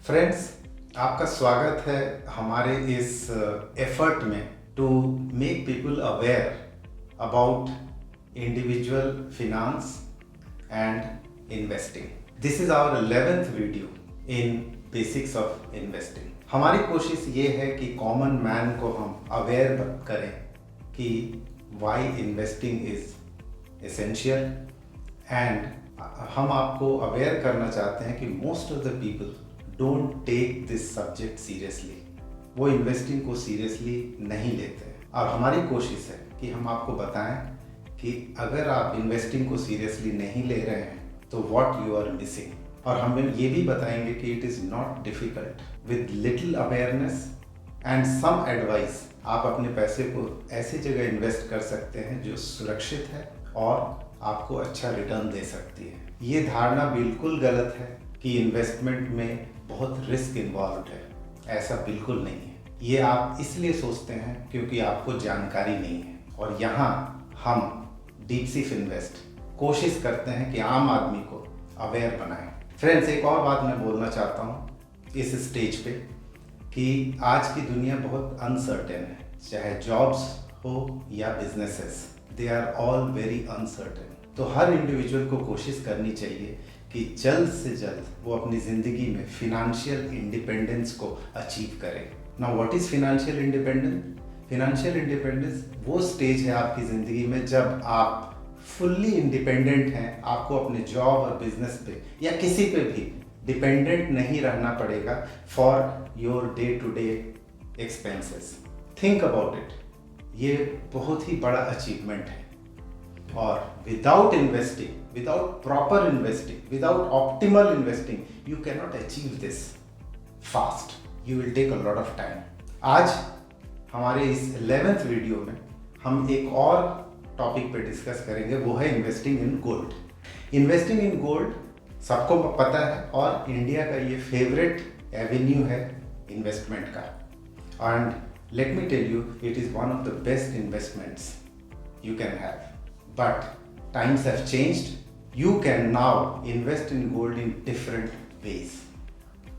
Friends, आपका स्वागत है हमारे इस एफर्ट में to make people aware about individual finance and investing. This is our 11th video in basics of investing. हमारी कोशिश ये है कि कॉमन मैन को हम अवेयर करें कि why investing is essential, and हम आपको अवेयर करना चाहते हैं कि most of the people don't take this subject seriously. वो इन्वेस्टिंग को सीरियसली नहीं लेते हैं, और हमारी कोशिश है कि हम आपको बताएं कि अगर आप इन्वेस्टिंग को सीरियसली नहीं ले रहे हैं तो व्हाट यू आर मिसिंग। और हम ये भी बताएंगे कि it is not difficult, with little awareness and some advice आप अपने पैसे को ऐसी जगह इन्वेस्ट कर सकते हैं जो सुरक्षित है और आपको अच्छा रिटर्न दे सकती है। ये धारणा बिल्कुल गलत है कि इन्वेस्टमेंट में बहुत रिस्क इन्वॉल्व है। ऐसा बिल्कुल नहीं है। ये आप इसलिए सोचते हैं क्योंकि आपको जानकारी नहीं है, और यहाँ हम डीप सी इन्वेस्ट कोशिश करते हैं कि आम आदमी को अवेयर बनाएं। फ्रेंड्स, एक और बात मैं बोलना चाहता हूँ इस स्टेज पे कि आज की दुनिया बहुत अनसर्टेन है। चाहे जॉब्स हो या businesses, they are all very uncertain. तो हर इंडिविजुअल को कोशिश करनी चाहिए कि जल्द से जल्द वो अपनी ज़िंदगी में फिनेंशियल इंडिपेंडेंस को अचीव करे। Now what is financial independence? Financial independence वो स्टेज है आपकी ज़िंदगी में जब आप फुल्ली इंडिपेंडेंट हैं। आपको अपने जॉब और बिजनेस पे या किसी पे भी डिपेंडेंट नहीं रहना पड़ेगा for your day to day expenses. Think about it. ये बहुत ही बड़ा अचीवमेंट है, और without investing, without proper investing, without optimal investing, you cannot achieve this fast. You will take a lot of time. आज हमारे इस 11th वीडियो में हम एक और टॉपिक पे डिस्कस करेंगे, वो है investing in gold. Investing in gold सबको पता है, और इंडिया का ये फेवरेट एवेन्यू है इन्वेस्टमेंट का। And let me tell you, it is one of the best investments you can have. But times have changed. You can now invest in gold in different ways.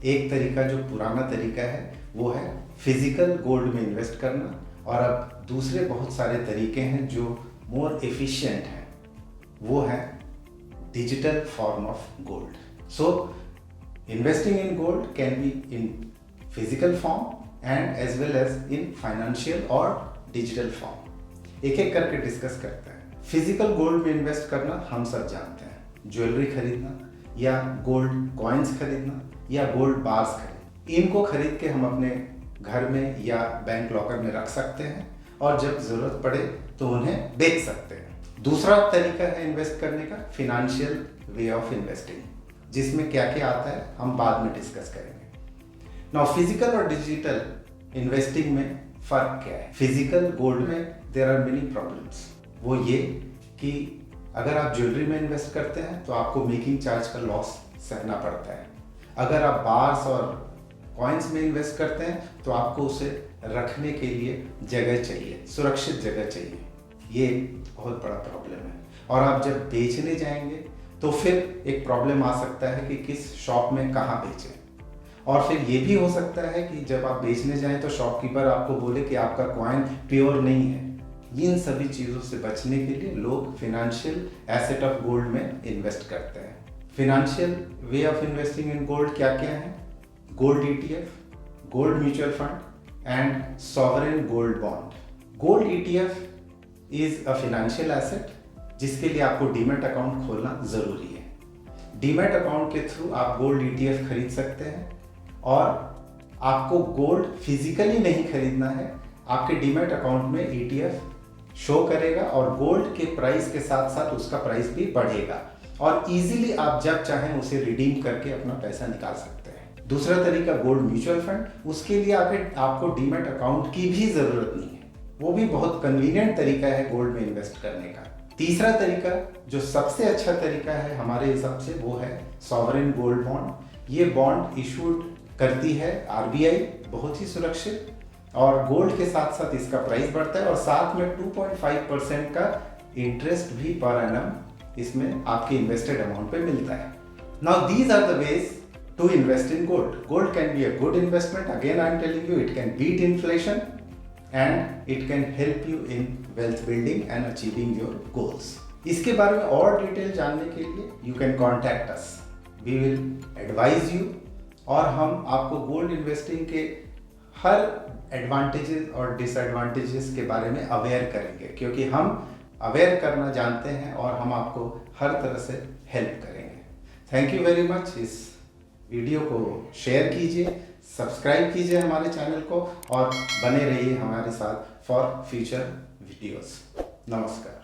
एक तरीका जो पुराना तरीका है वो है फिजिकल गोल्ड में इन्वेस्ट करना, और अब दूसरे बहुत सारे तरीके हैं जो मोर एफिशिएंट हैं, वो है digital form of gold. So investing in gold can be in physical form and as well as in financial और डिजिटल फॉर्म। एक एक करके डिस्कस करते हैं। फिजिकल गोल्ड में इन्वेस्ट करना हम सब जानते हैं, ज्वेलरी खरीदना या गोल्ड कॉइन्स खरीदना या गोल्ड बार्स खरीदना। इनको खरीद के हम अपने घर में या बैंक लॉकर में रख सकते हैं, और जब ज़रूरत पड़े तो उन्हें बेच सकते हैं। दूसरा तरीका है इन्वेस्ट करने का फिनेंशियल वे ऑफ इन्वेस्टिंग, जिसमें क्या क्या आता है हम बाद में डिस्कस करेंगे। नाउ फिजिकल और डिजिटल इन्वेस्टिंग में फ़र्क क्या है? फिजिकल गोल्ड में देयर आर मेनी प्रॉब्लम्स। वो ये कि अगर आप ज्वेलरी में इन्वेस्ट करते हैं तो आपको मेकिंग चार्ज का लॉस सहना पड़ता है। अगर आप बार्स और कॉइन्स में इन्वेस्ट करते हैं तो आपको उसे रखने के लिए जगह चाहिए, सुरक्षित जगह चाहिए। ये बहुत बड़ा प्रॉब्लम है। और आप जब बेचने जाएंगे तो फिर एक प्रॉब्लम आ सकता है कि किस शॉप में कहाँ बेचें, और फिर ये भी हो सकता है कि जब आप बेचने जाएं तो शॉपकीपर आपको बोले कि आपका कॉइन प्योर नहीं है। इन सभी चीज़ों से बचने के लिए लोग फिनेंशियल एसेट ऑफ गोल्ड में इन्वेस्ट करते हैं। Financial way of investing in gold क्या क्या है? Gold ETF, gold mutual fund and sovereign gold bond. Gold ETF is a financial asset जिसके लिए आपको डीमैट अकाउंट खोलना ज़रूरी है। डीमैट अकाउंट के थ्रू आप गोल्ड ETF खरीद सकते हैं, और आपको गोल्ड फिजिकली नहीं खरीदना है। आपके डीमैट अकाउंट में ETF शो करेगा, और गोल्ड के प्राइस के साथ साथ उसका प्राइस भी बढ़ेगा, और इजीली आप जब चाहें उसे रिडीम करके अपना पैसा निकाल सकते हैं। दूसरा तरीका गोल्ड म्यूचुअल फंड, उसके लिए आपको डीमैट अकाउंट की भी ज़रूरत नहीं है। वो भी बहुत कन्वीनियंट तरीका है गोल्ड में इन्वेस्ट करने का। तीसरा तरीका जो सबसे अच्छा तरीका है हमारे हिसाब से, वो है सॉवरेन गोल्ड बॉन्ड। ये बॉन्ड इशूड करती है RBI, बहुत ही सुरक्षित, और गोल्ड के साथ साथ इसका प्राइस बढ़ता है, और साथ में 2.5% का इंटरेस्ट भी पर एनम इसमें आपके इन्वेस्टेड अमाउंट पे मिलता है। Now these are the ways to invest in gold. Gold can be a good investment. Again, I am telling you, it can beat inflation and it can help you in wealth building and achieving your goals. इसके बारे में और detail जानने के लिए you can contact us, we will advise you, और हम आपको गोल्ड इन्वेस्टिंग के हर एडवांटेजेस और डिसएडवांटेजेस के बारे में अवेयर करेंगे, क्योंकि हम अवेयर करना जानते हैं और हम आपको हर तरह से हेल्प करेंगे। Thank you very much. इस वीडियो को शेयर कीजिए, सब्सक्राइब कीजिए हमारे चैनल को और बने रहिए हमारे साथ फॉर फ्यूचर वीडियोस। नमस्कार।